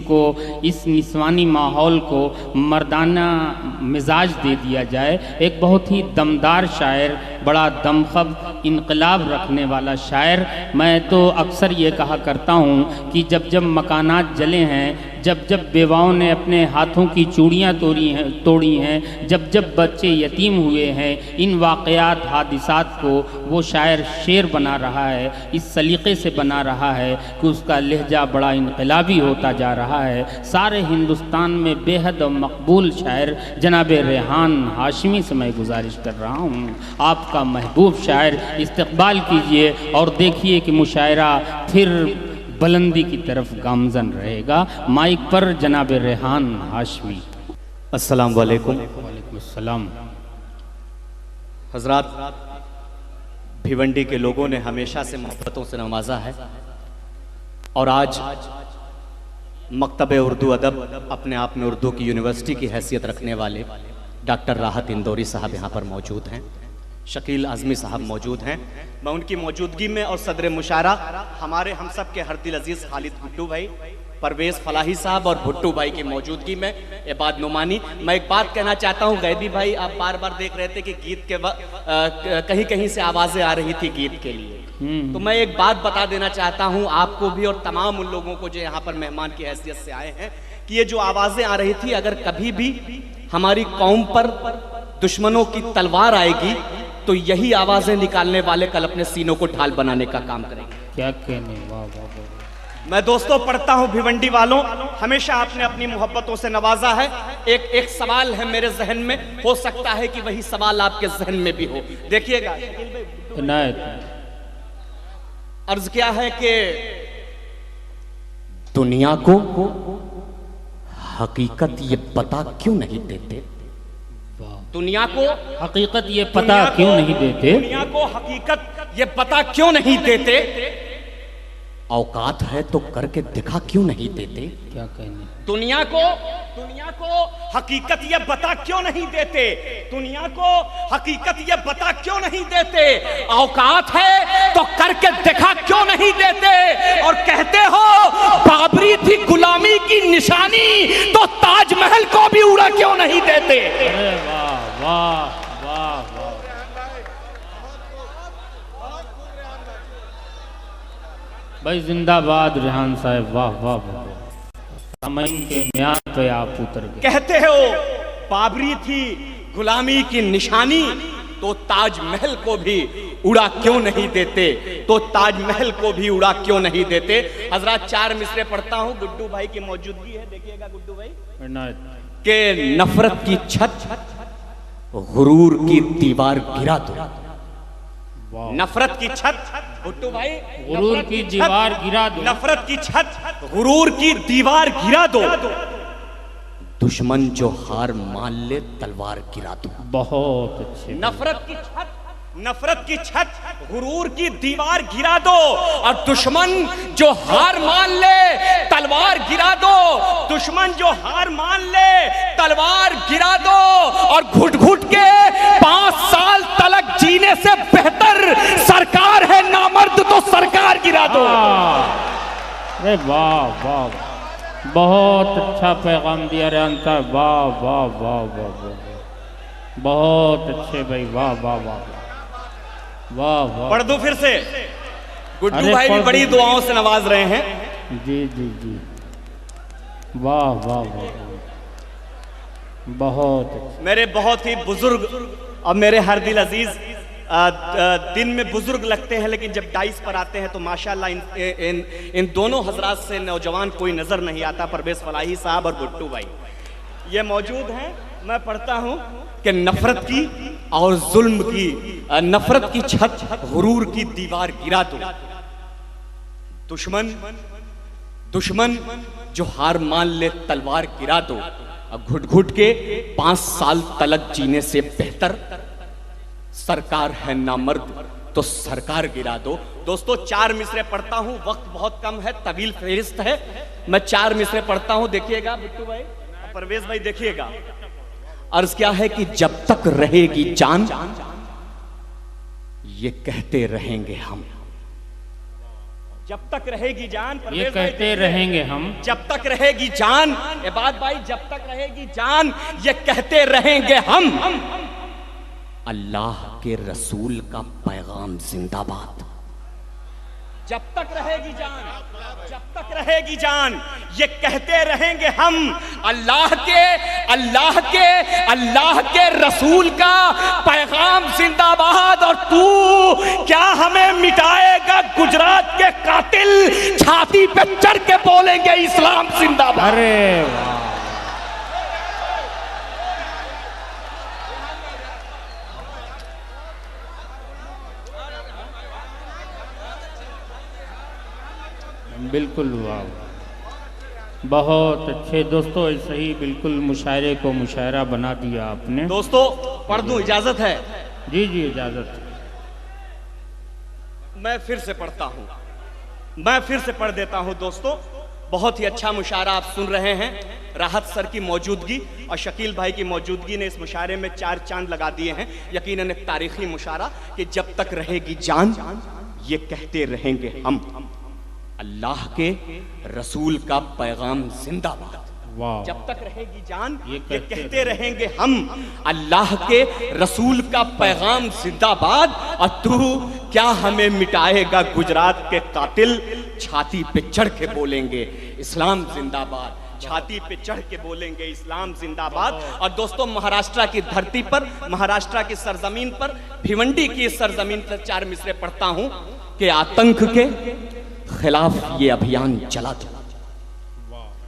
को, इस निस्वानी माहौल को मर्दाना मिजाज दे दिया जाए। एक बहुत ही दमदार शायर, बड़ा दमखम इनकलाब रखने वाला शायर। मैं तो अक्सर ये कहा करता हूँ कि जब जब मकानात जले हैं, जब जब बेवाओं ने अपने हाथों की चूड़ियाँ तोड़ी हैं, जब जब बच्चे यतीम हुए हैं, इन वाक़यात हादिसात को वो शायर शेर बना रहा है, इस सलीक़े से बना रहा है कि उसका लहजा बड़ा इनकलाबी होता जा रहा है। सारे हिंदुस्तान में बेहद मकबूल शायर जनाब रेहान हाशमी से मैं गुजारिश कर रहा हूँ, आपका महबूब शायर इस्तक़बाल कीजिए और देखिए कि मुशायरा फिर बुलंदी की तरफ गामजन रहेगा। माइक पर जनाब रेहान हाशमी। अस्सलाम वालेकुम। वालेकुम अस्सलाम। हजरात, भिवंडी के लोगों ने हमेशा से मोहब्बतों से नवाजा है और आज मकतब उर्दू अदब अपने आप में उर्दू की यूनिवर्सिटी की हैसियत रखने वाले डॉक्टर राहत इंदौरी साहब यहाँ पर मौजूद हैं, शकील आज़मी साहब मौजूद हैं। मैं उनकी मौजूदगी में और सदर मुशारा हमारे हम सब के हर दिल अजीज़ खालिद भुट्टू भाई, परवेज़ फलाही साहब और भुट्टू भाई की मौजूदगी में इबाद नुमानी। मैं एक बात कहना चाहता हूँ, गैदी भाई आप बार बार देख रहे थे कि गीत के कहीं कहीं से आवाज़ें आ रही थी गीत के लिए, तो मैं एक बात बता देना चाहता हूँ आपको भी और तमाम उन लोगों को जो यहाँ पर मेहमान की हैसियत से आए हैं कि ये जो आवाज़ें आ रही थी, अगर कभी भी हमारी कौम पर दुश्मनों की तलवार आएगी तो यही आवाजें निकालने वाले कल अपने सीनों को ढाल बनाने का काम करेंगे। क्या कहने, वाह वाह वाह। मैं दोस्तों पढ़ता हूं भिवंडी वालों, हमेशा आपने अपनी मोहब्बतों से नवाजा है। एक सवाल है मेरे जहन में, हो सकता है कि वही सवाल आपके जहन में भी हो। देखिएगा, अर्ज क्या है कि दुनिया को हकीकत ये पता क्यों नहीं देते, दुनिया को हकीकत ये पता क्यों नहीं देते, दुनिया को हकीकत ये पता क्यों नहीं देते, औकात है तो करके दिखा क्यों नहीं देते। क्या कहने, दुनिया को हकीकत ये बता क्यों नहीं देते, दुनिया को हकीकत ये बता क्यों नहीं देते, औकात है तो करके दिखा क्यों नहीं देते। और कहते हो बाबरी थी गुलामी की निशानी, तो ताजमहल को भी उड़ा क्यों नहीं देते। अरे वाह वाह वाह वाह। भाई जिंदाबाद रेहान साहब, वाह वाह वाह। के म्यार पे आप उतर गए। कहते हो बाबरी थी गुलामी की निशानी, तो ताजमहल को भी उड़ा क्यों नहीं देते, तो ताजमहल को भी उड़ा क्यों नहीं देते। हजरात, 4 मिसरे पढ़ता हूं, गुड्डू भाई की मौजूदगी है, देखिएगा गुड्डू भाई। के नफरत की छत गुरूर की दीवार गिरा दो, नफरत की छत भुट्टू भाई, गुरूर की दीवार गिरा दो, नफरत की छत गुरूर की दीवार गिरा दो, दुश्मन जो हार मान ले तलवार गिरा दो। बहुत अच्छे। नफरत की छत गुरूर की दीवार गिरा दो, और दुश्मन जो हार मान ले तलवार गिरा दो, दुश्मन जो हार मान ले तलवार गिरा दो। और घुट घुट के 5 साल तलक जीने से बेहतर सरकार है नामर्द, तो सरकार गिरा दो। अरे वाह वाह, बहुत अच्छा पैगाम दिया रेहान साहब, वाह वाह वाह वाह वाह, बहुत अच्छे भाई, वाह वाह वाह वाह वाह। पढ़ दूं फिर से, गुड्डू भाई भी बड़ी दुआओं से नवाज रहे हैं। जी जी जी, वाह वाह वाह, बहुत अच्छे। मेरे बहुत ही बुजुर्ग और मेरे हर दिल अजीज दिन में बुजुर्ग लगते हैं, लेकिन जब डाइस पर आते हैं तो माशाल्लाह इन दोनों हजरात से नौजवान कोई नजर नहीं आता। परवेज़ फलाही साहब और भुट्टू भाई ये मौजूद हैं। मैं पढ़ता हूं कि नफरत की और जुल्म की, नफरत की छत गुरूर की दीवार गिरा दो, दुश्मन जो हार मान ले तलवार गिरा दो। अब घुट घुट के 5 साल तलक जीने से बेहतर सरकार है नामर्द, तो सरकार गिरा दो। दोस्तों 4 मिसरे पढ़ता हूं, वक्त बहुत कम है, तवील फहरिस्त है। मैं 4 मिसरे पढ़ता हूं, देखिएगा बिट्टू भाई, परवेज भाई देखिएगा। अर्ज क्या है कि जब तक रहेगी जान ये कहते रहेंगे हम, जब तक रहेगी जान, ये परवेज भाई कहते देखिए, रहेंगे हम। जब तक रहेगी जान, इबाद भाई जब तक रहेगी जान, ये कहते रहेंगे हम, अल्लाह के रसूल का पैगाम जिंदाबाद। जब तक रहेगी जान, जब तक रहेगी जान, ये कहते रहेंगे हम, अल्लाह के रसूल का पैगाम जिंदाबाद। और तू क्या हमें मिटाएगा गुजरात के कातिल, छाती पे चढ़ के बोलेंगे इस्लाम जिंदाबाद। अरे वाह, बिल्कुल वाह, बहुत अच्छे दोस्तों। ऐसे ही बिल्कुल मुशायरे को मुशायरा बना दिया आपने। दोस्तों पढ़ दूं, इजाजत है? जी जी इजाजत। मैं फिर से पढ़ता हूं, मैं फिर से पढ़ देता हूं। दोस्तों बहुत ही अच्छा मुशायरा आप सुन रहे हैं। राहत सर की मौजूदगी और शकील भाई की मौजूदगी ने इस मुशायरे में 4 चांद लगा दिए हैं। यकीनन एक तारीखी मुशायरा कि जब तक रहेगी जान, ये कहते रहेंगे हम, अल्लाह के रसूल का पैगाम जिंदाबाद। वाह, जब तक रहेगी जान, ये ये कहते रहेंगे हम, अल्लाह के रसूल का पैगाम जिंदाबाद। और तू क्या हमें मिटाएगा गुजरात के कातिल, छाती पे चढ़ के बोलेंगे इस्लाम जिंदाबाद, छाती पे चढ़ के बोलेंगे इस्लाम जिंदाबाद। और दोस्तों महाराष्ट्र की धरती पर, महाराष्ट्र की सरजमीन पर, भिवंडी की सरजमीन पर 4 मिसरे पढ़ता हूं कि आतंक के खिलाफ ये अभियान चला दो।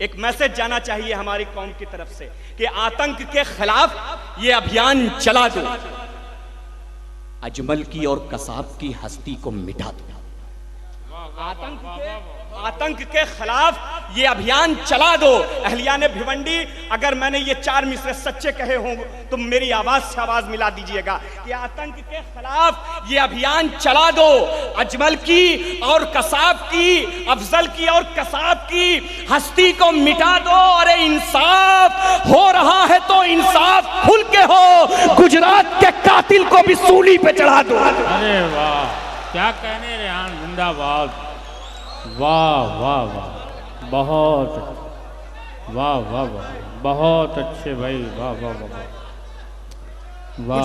एक मैसेज जाना चाहिए हमारी कौम की तरफ से कि आतंक के खिलाफ ये अभियान चला दो, अजमल की और कसाब की हस्ती को मिटा दो। आतंक के खिलाफ ये अभियान चला दो। अहलिया ने भिवंडी, अगर मैंने ये 4 मिसरे सच्चे कहे हों तो मेरी आवाज से आवाज मिला दीजिएगा कि आतंक के खिलाफ ये अभियान चला दो, अजमल की और कसाब की, अफजल की और कसाब की हस्ती को मिटा दो। अरे इंसाफ हो रहा है तो इंसाफ खुल के हो, गुजरात के कातिल को भी सूली पे चढ़ा दो। अरे वाह, क्या कहने रेहान जिंदाबाद। वाह वाह वाह, बहुत वाह वाह वाह, बहुत अच्छे भाई, वाह वाह वाह वाह।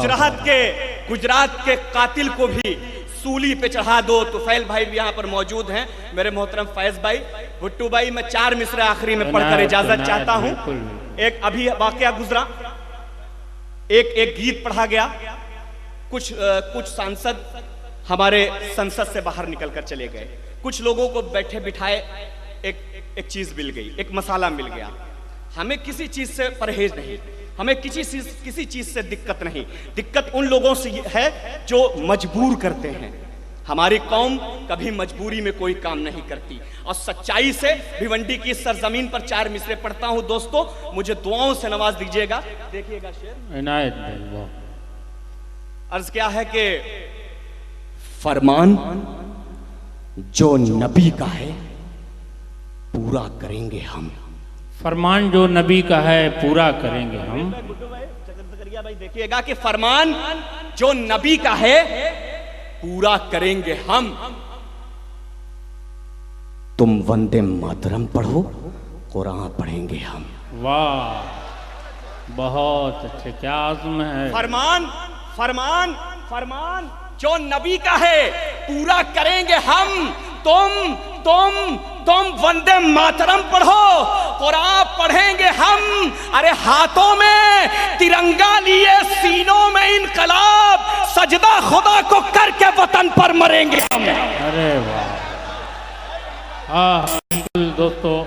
गुजरात के कातिल को भी सूली पे चढ़ा दो। तुफैल भाई भी यहाँ पर मौजूद हैं, मेरे मोहतरम फैज भाई, भुट्टू भाई। मैं 4 मिसरे आखिरी में पढ़कर इजाजत चाहता हूँ। एक अभी वाकया गुजरा, एक गीत पढ़ा गया, कुछ सांसद हमारे संसद से बाहर निकलकर चले गए। कुछ लोगों को बैठे बिठाए एक चीज मिल गई, एक मसाला मिल गया। हमें किसी चीज से परहेज नहीं, हमें किसी चीज से दिक्कत नहीं। दिक्कत उन लोगों से है जो मजबूर करते हैं। हमारी कौम कभी मजबूरी में कोई काम नहीं करती। और सच्चाई से भिवंडी की सरजमीन पर 4 मिसरे पढ़ता हूं। दोस्तों मुझे दुआओं से नवाज दीजिएगा। देखिएगा शेर, इनायत भाई, वाह। अर्ज क्या है कि फरमान जो नबी का है पूरा करेंगे हम। फरमान जो नबी का है पूरा करेंगे हम। भाई देखिएगा कि फरमान जो नबी का है पूरा करेंगे हम। तुम वंदे मातरम पढ़ो, कुरान पढ़ेंगे हम। वाह, बहुत अच्छे, क्या आज़म है। फरमान जो नबी का है पूरा करेंगे हम। तुम वंदे मातरम पढ़ो, कुरान पढ़ेंगे हम। अरे हाथों में तिरंगा लिए, सीनों में इनकलाब, सजदा खुदा को करके वतन पर मरेंगे हम। अरे वाह, हाँ दोस्तों,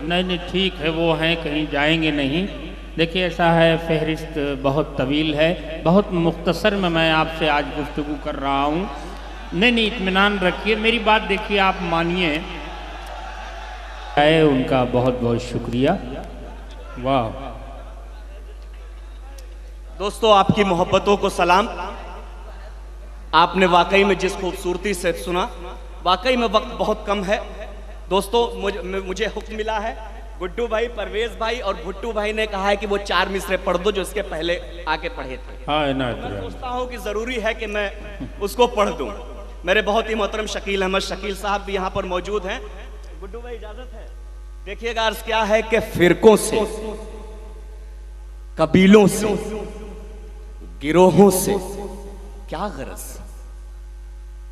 नहीं ठीक है, वो हैं, कहीं जाएंगे नहीं। देखिए ऐसा है, फहरिस्त बहुत तवील है, बहुत मुख्तसर में मैं आपसे आज गुफ्तगू कर रहा हूँ। नहीं इत्मीनान रखिए, मेरी बात देखिए, आप मानिए। उनका बहुत बहुत शुक्रिया। वाह दोस्तों, आपकी मोहब्बतों को सलाम। आपने वाकई में जिस खूबसूरती से सुना, वाकई में वक्त बहुत कम है। दोस्तों मुझे हुक्म मिला है, गुड्डू भाई, परवेज भाई और भुट्टू भाई ने कहा है कि वो 4 मिसरे पढ़ दो जो इसके पहले आके पढ़े थे। हाँ, मैं सोचता हूँ कि जरूरी है कि मैं उसको पढ़ दूं। मेरे बहुत ही मोहतरम शकील अहमद शकील साहब भी यहाँ पर मौजूद हैं। गुड्डू भाई इजाजत है? देखिएगा अर्ज क्या है कि फिरकों से, कबीलों से, गिरोहों से क्या गरज,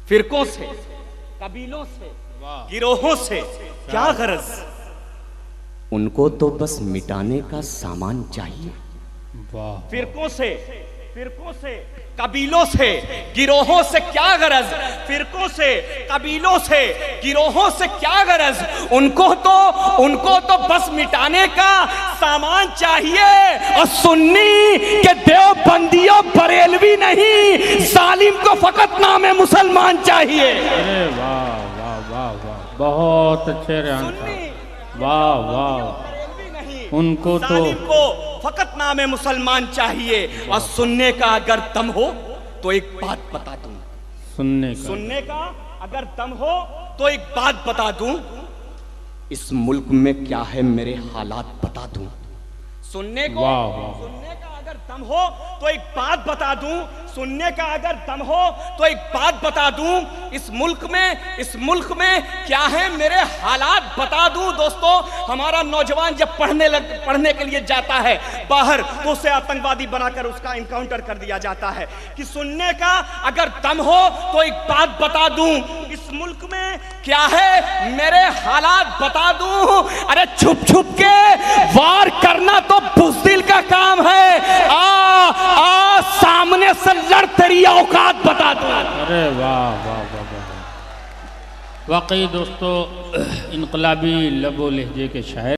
फिरकों से, कबीलों से, गिरोहों से क्या गरज, उनको तो बस मिटाने का सामान चाहिए। फिरकों से, कबीलों से, गिरोहों से क्या गरज, फिरकों से, कबीलों से, गिरोहों से क्या गरज, उनको तो बस मिटाने का सामान चाहिए। और सुन्नी के देवबंदियों बरेलवी नहीं, जालिम को फकत नामे मुसलमान चाहिए। अरे वाह वाह वाह वाह, बहुत अच्छे रेहान साहब, वाह वाह। उनको तो जालिम को फकत नामे मुसलमान चाहिए। और सुनने का अगर दम हो तो एक बात बता दूं, सुनने का अगर दम हो तो एक बात बता दूं, इस मुल्क में क्या है मेरे हालात बता दूं। सुनने का अगर दम हो तो एक बात बता दूं, सुनने का अगर दम हो तो एक बात बता दूं, इस मुल्क में क्या है मेरे हालात बता दूं। दोस्तों, हमारा नौजवान जब पढ़ने के लिए जाता है बाहर तो उसे आतंकवादी बनाकर उसका इनकाउंटर कर दिया जाता है। कि सुनने का अगर दम हो तो एक बात बता दूं, इस मुल्क में क्या है मेरे हालात बता दूं। अरे छुप छुप के वार करना तो बुज़दिल का काम है, आ सामने से लड़ तेरी औकात बता दो। अरे वाह वाह वाह वाह, वाकई दोस्तों इनकलाबी लबो लहजे के शायर।